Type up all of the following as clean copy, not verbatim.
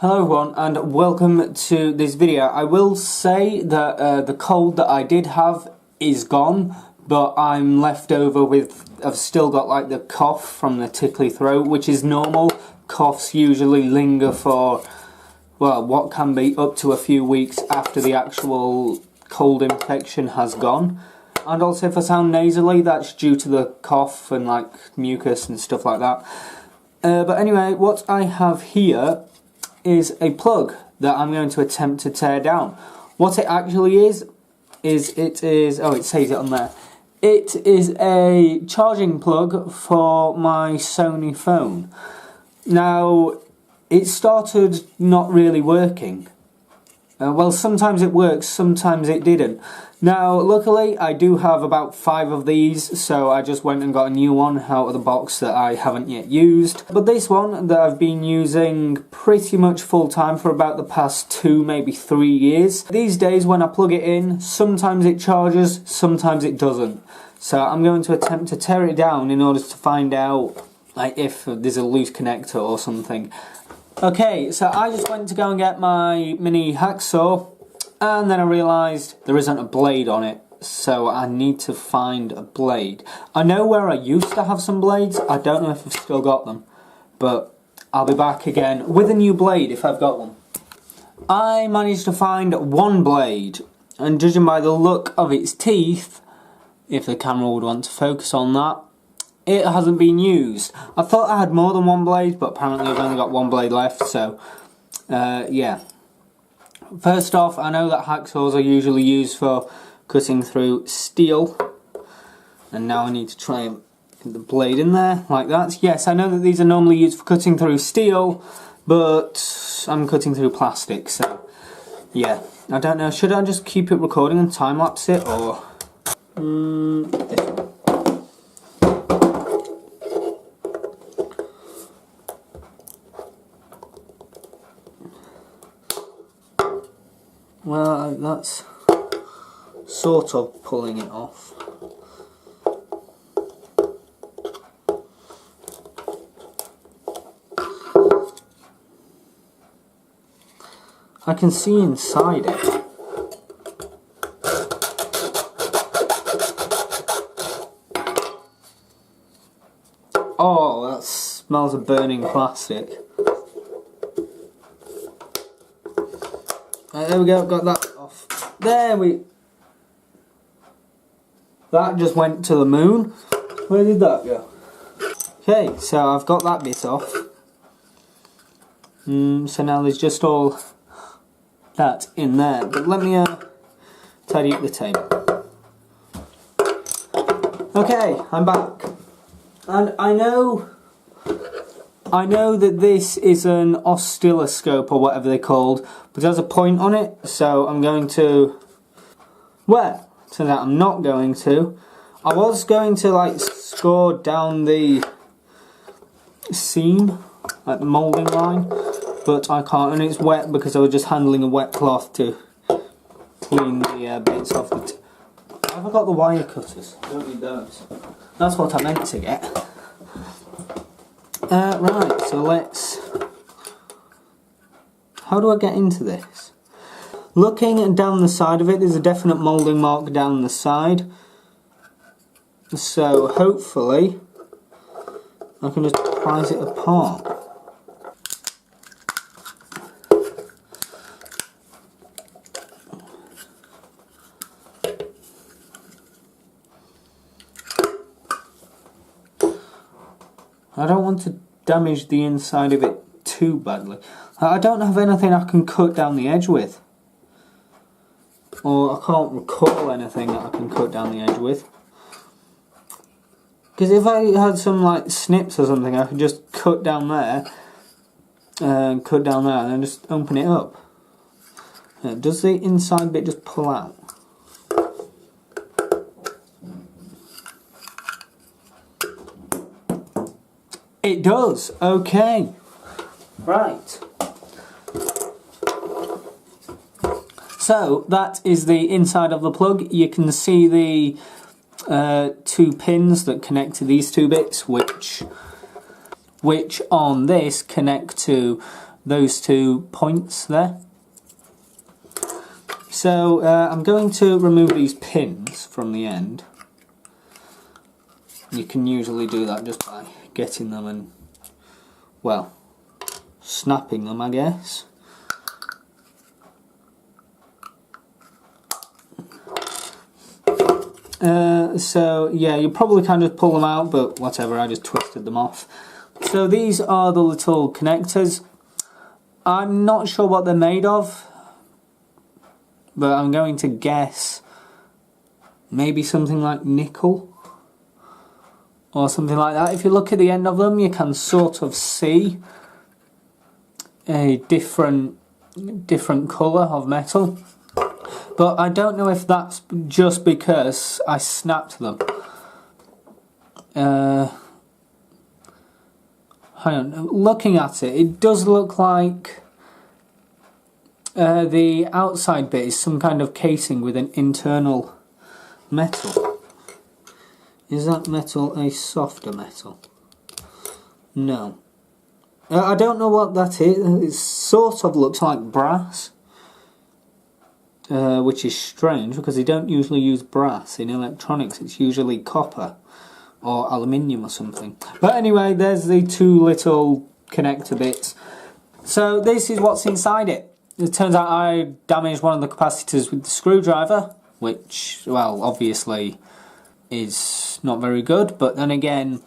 Hello everyone and welcome to this video. I will say that the cold that I did have is gone, but I'm left over with, I've still got like the cough from the tickly throat, which is normal. Coughs usually linger for, well, what can be up to a few weeks after the actual cold infection has gone. And also if I sound nasally, that's due to the cough and like mucus and stuff like that. But anyway, what I have here is a plug that I'm going to attempt to tear down. What it actually is it is, oh, it says it on there. It is a charging plug for my Sony phone. Now, it started not really working. Well, sometimes it works, sometimes it didn't. Now, luckily, I do have about 5 of these, so I just went and got a new one out of the box that I haven't yet used. But this one that I've been using pretty much full time for about the past 2, maybe 3 years. These days, when I plug it in, sometimes it charges, sometimes it doesn't. So I'm going to attempt to tear it down in order to find out like if there's a loose connector or something. Okay, so I just went to go and get my mini hacksaw, and then I realised there isn't a blade on it, so I need to find a blade. I know where I used to have some blades, I don't know if I've still got them, but I'll be back again with a new blade if I've got one. I managed to find one blade, and judging by the look of its teeth, if the camera would want to focus on that, it hasn't been used. I thought I had more than one blade, but apparently I've only got one blade left, so yeah. First off, I know that hacksaws are usually used for cutting through steel, and now I need to try and get the blade in there, like that. Yes, I know that these are normally used for cutting through steel, but I'm cutting through plastic, so yeah. I don't know, should I just keep it recording and time-lapse it, or this one? Well, that's sort of pulling it off. I can see inside it. Oh, that smells of burning plastic. There we go, got that off. That just went to the moon. Where did that go? Okay, so I've got that bit off. So now there's just all that in there. But let me tidy up the table. Okay, I'm back. And I know that this is an oscilloscope or whatever they're called, but there's a point on it, so I'm going to, well, turns out I'm not going to. I was going to like score down the seam, like the moulding line, but I can't, and it's wet because I was just handling a wet cloth to clean the bits off it. Have I got the wire cutters? I don't need those. That's what I meant to get. Right, so let's... How do I get into this? Looking down the side of it, there's a definite moulding mark down the side. So hopefully I can just prise it apart. I don't want to damage the inside of it too badly. I don't have anything I can cut down the edge with. Or I can't recall anything that I can cut down the edge with. Because if I had some like snips or something, I could just cut down there, and then just open it up. Does the inside bit just pull out? It does, okay. Right. So that is the inside of the plug. You can see the 2 pins that connect to these 2 bits, which on this connect to those 2 points there. So I'm going to remove these pins from the end. You can usually do that just by getting them and, well, snapping them, I guess. So yeah, you probably can just pull them out, but whatever, I just twisted them off. So these are the little connectors. I'm not sure what they're made of, but I'm going to guess maybe something like nickel or something like that. If you look at the end of them, you can sort of see a different colour of metal. But I don't know if that's just because I snapped them. Hang on, looking at it, it does look like the outside bit is some kind of casing with an internal metal. Is that metal a softer metal? No. I don't know what that is. It sort of looks like brass. Which is strange because they don't usually use brass in electronics. It's usually copper or aluminium or something. But anyway, there's the 2 little connector bits. So this is what's inside it. It turns out I damaged one of the capacitors with the screwdriver, which, well, obviously is not very good. But then again,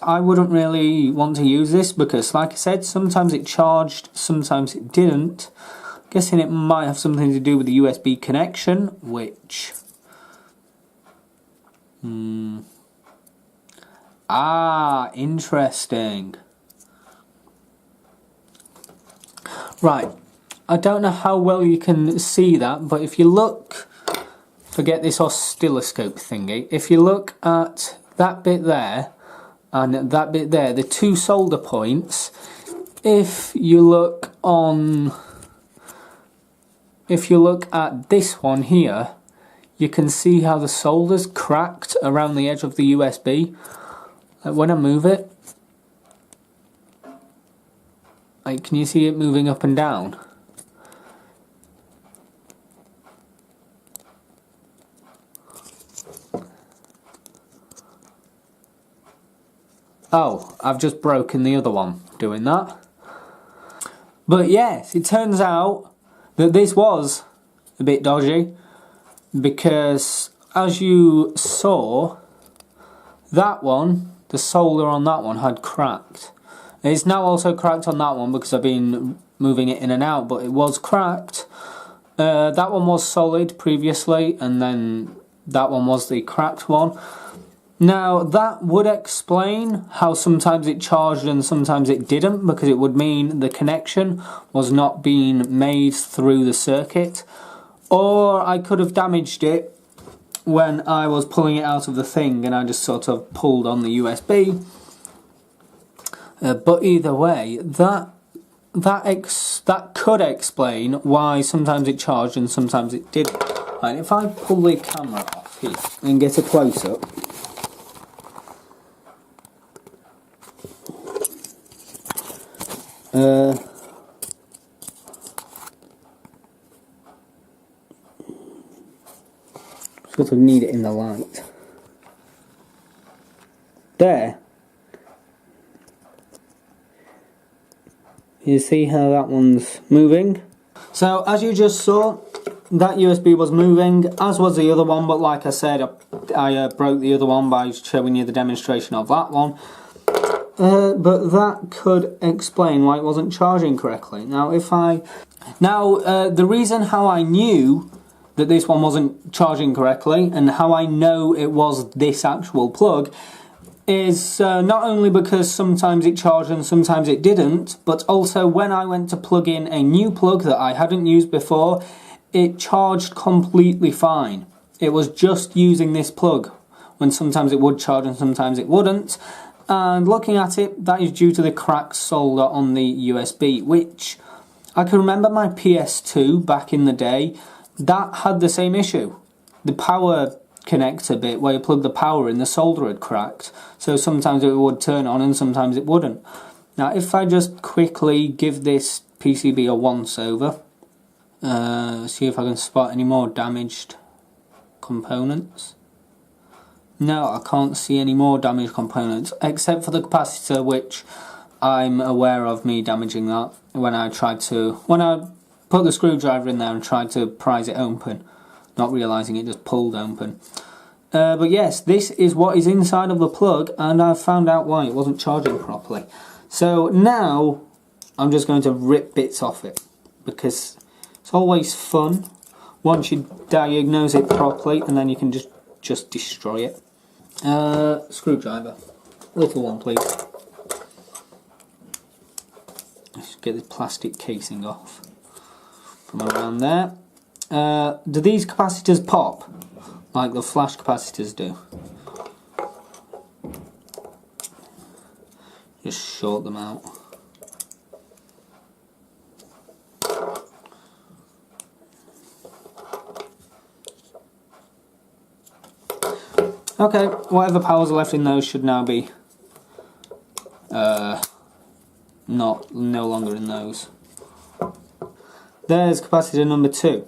I wouldn't really want to use this because, like I said, sometimes it charged, sometimes it didn't. Guessing it might have something to do with the USB connection, which... interesting. Right, I don't know how well you can see that, but if you look... Forget this oscilloscope thingy. If you look at that bit there, and that bit there, the 2 solder points, if you look on... If you look at this one here, you can see how the solder's cracked around the edge of the USB. Like when I move it, like, can you see it moving up and down? Oh, I've just broken the other one doing that. But yes, it turns out that this was a bit dodgy because, as you saw, that one, the solder on that one had cracked. It's now also cracked on that one because I've been moving it in and out, but it was cracked. That one was solid previously, and then that one was the cracked one. Now, that would explain how sometimes it charged and sometimes it didn't, because it would mean the connection was not being made through the circuit. Or I could have damaged it when I was pulling it out of the thing and I just sort of pulled on the USB. But either way, that could explain why sometimes it charged and sometimes it didn't. And if I pull the camera off here and get a close-up, sort of need it in the light. There. You see how that one's moving? So as you just saw, that USB was moving, as was the other one, but like I said, I broke the other one by showing you the demonstration of that one. But that could explain why it wasn't charging correctly. Now, the reason how I knew that this one wasn't charging correctly and how I know it was this actual plug is not only because sometimes it charged and sometimes it didn't, but also when I went to plug in a new plug that I hadn't used before, it charged completely fine. It was just using this plug, when sometimes it would charge and sometimes it wouldn't. And looking at it, that is due to the cracked solder on the USB, which I can remember my PS2 back in the day, that had the same issue. The power connector bit where you plug the power in, the solder had cracked, so sometimes it would turn on and sometimes it wouldn't. Now if I just quickly give this PCB a once over. See if I can spot any more damaged components. No, I can't see any more damaged components, except for the capacitor, which I'm aware of me damaging that when I put the screwdriver in there and tried to prise it open, not realising it just pulled open. But yes, this is what is inside of the plug, and I've found out why it wasn't charging properly. So now I'm just going to rip bits off it, because it's always fun once you diagnose it properly, and then you can just destroy it. Screwdriver, little one please. Let's get the plastic casing off from around there. Do these capacitors pop like the flash capacitors do? Just short them out. Okay, whatever powers are left in those should now be no longer in those. There's capacitor number 2.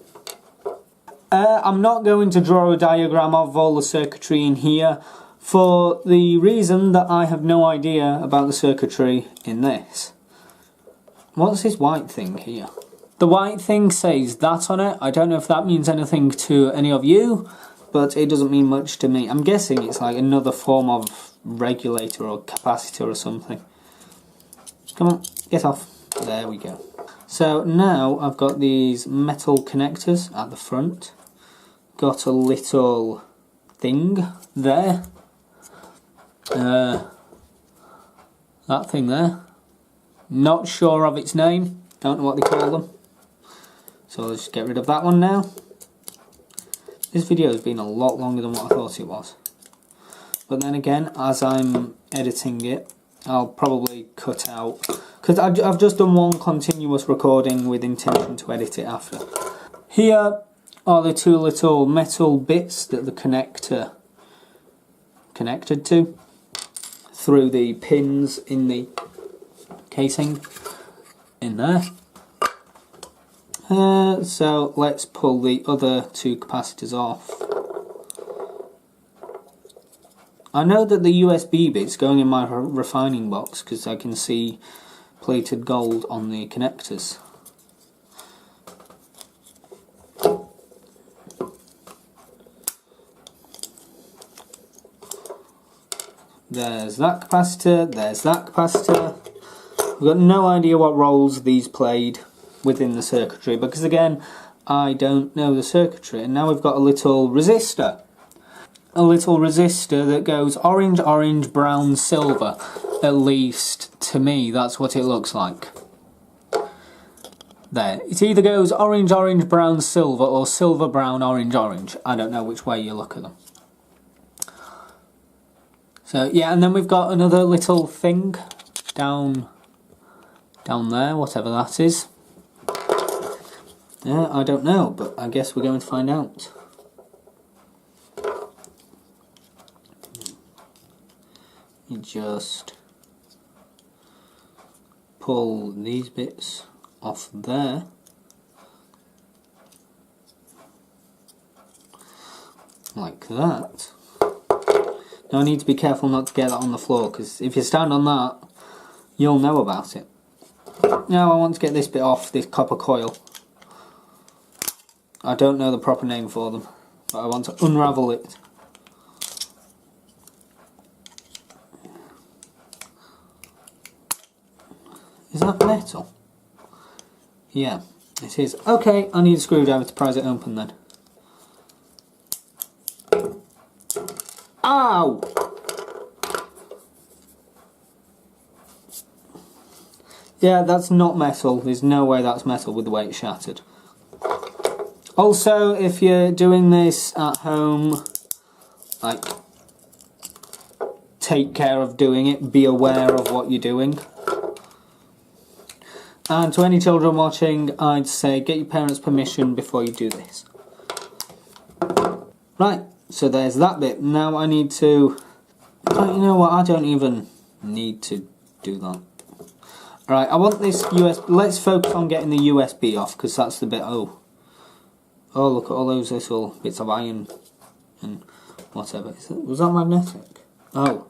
I'm not going to draw a diagram of all the circuitry in here for the reason that I have no idea about the circuitry in this. What's this white thing here? The white thing says that on it. I don't know if that means anything to any of you, but it doesn't mean much to me. I'm guessing it's like another form of regulator or capacitor or something. Come on, get off. There we go. So now I've got these metal connectors at the front. Got a little thing there. That thing there. Not sure of its name. Don't know what they call them. So let's get rid of that one now. This video has been a lot longer than what I thought it was. But then again, as I'm editing it, I'll probably cut out, because I've just done one continuous recording with intention to edit it after. Here are the two little metal bits that the connector connected to through the pins in the casing in there. So let's pull the other two capacitors off. I know that the USB bit's going in my refining box because I can see plated gold on the connectors. There's that capacitor, there's that capacitor. I've got no idea what roles these played within the circuitry, because again, I don't know the circuitry. And now we've got a little resistor. A little resistor that goes orange, orange, brown, silver. At least, to me, that's what it looks like. There. It either goes orange, orange, brown, silver, or silver, brown, orange, orange. I don't know which way you look at them. So, yeah, and then we've got another little thing down there, whatever that is. Yeah, I don't know, but I guess we're going to find out. You just pull these bits off there. Like that. Now I need to be careful not to get that on the floor, because if you stand on that, you'll know about it. Now I want to get this bit off, this copper coil. I don't know the proper name for them, but I want to unravel it. Is that metal? Yeah, it is. Okay, I need a screwdriver to prise it open then. Ow! Yeah, that's not metal. There's no way that's metal with the way it's shattered. Also, if you're doing this at home, like, take care of doing it, be aware of what you're doing. And to any children watching, I'd say get your parents' permission before you do this. Right, so there's that bit. Now I need to... You know what, I don't even need to do that. Right, I want this USB. Let's focus on getting the USB off, because that's the bit. Oh, look at all those little bits of iron and whatever. Was that magnetic? Oh,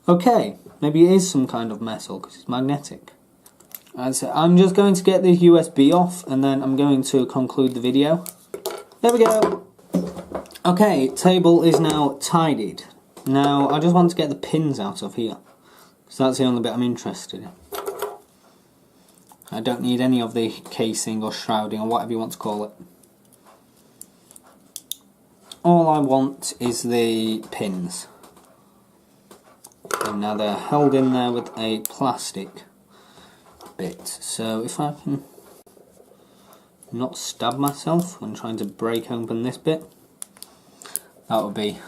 okay. Maybe it is some kind of metal because it's magnetic. That's it. I'm just going to get the USB off, and then I'm going to conclude the video. There we go. Okay, table is now tidied. Now I just want to get the pins out of here, because that's the only bit I'm interested in. I don't need any of the casing or shrouding or whatever you want to call it. All I want is the pins. And now they're held in there with a plastic bit. So if I can not stab myself when trying to break open this bit, that would be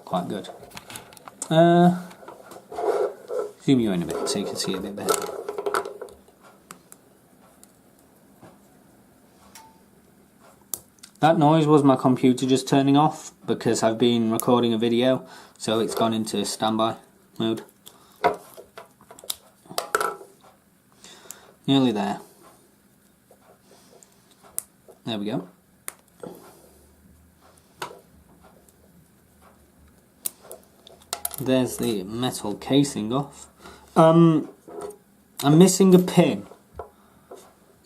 quite good. Zoom you in a bit so you can see a bit better. That noise was my computer just turning off because I've been recording a video, so it's gone into standby mode. Nearly there. There we go. There's the metal casing off. I'm missing a pin.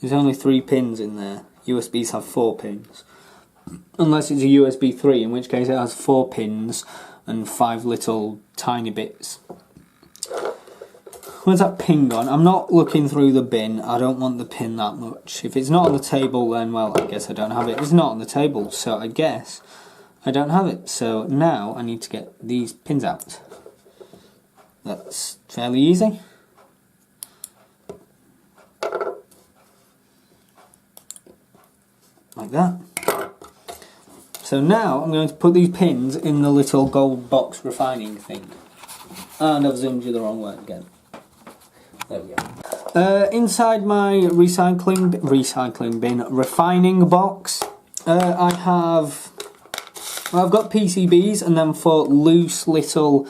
There's only 3 pins in there. USBs have 4 pins. Unless it's a USB 3, in which case it has 4 pins and 5 little tiny bits. Where's that pin gone? I'm not looking through the bin. I don't want the pin that much. If it's not on the table, then, well, I guess I don't have it. It's not on the table, so I guess I don't have it. So now I need to get these pins out. That's fairly easy. Like that. So now I'm going to put these pins in the little gold box refining thing. And I've zoomed you the wrong way again. There we go. Inside my recycling bin refining box, I've got PCBs, and then for loose little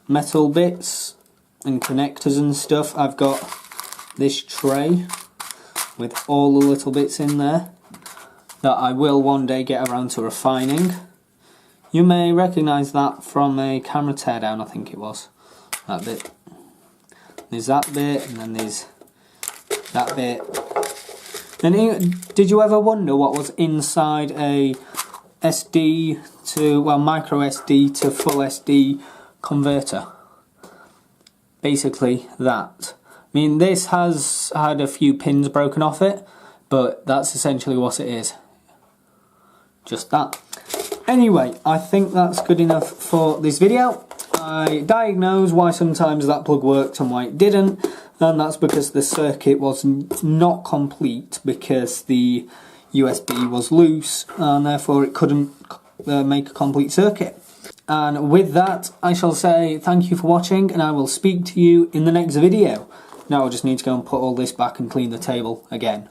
metal bits and connectors and stuff, I've got this tray with all the little bits in there that I will one day get around to refining. You may recognise that from a camera teardown, I think it was. That bit. There's that bit, and then there's that bit. And did you ever wonder what was inside a SD to, well, micro SD to full SD converter? Basically that. I mean, this has had a few pins broken off it, but that's essentially what it is. Just that. Anyway, I think that's good enough for this video. I diagnosed why sometimes that plug worked and why it didn't, and that's because the circuit was not complete because the USB was loose, and therefore it couldn't make a complete circuit. And with that, I shall say thank you for watching, and I will speak to you in the next video. Now I just need to go and put all this back and clean the table again.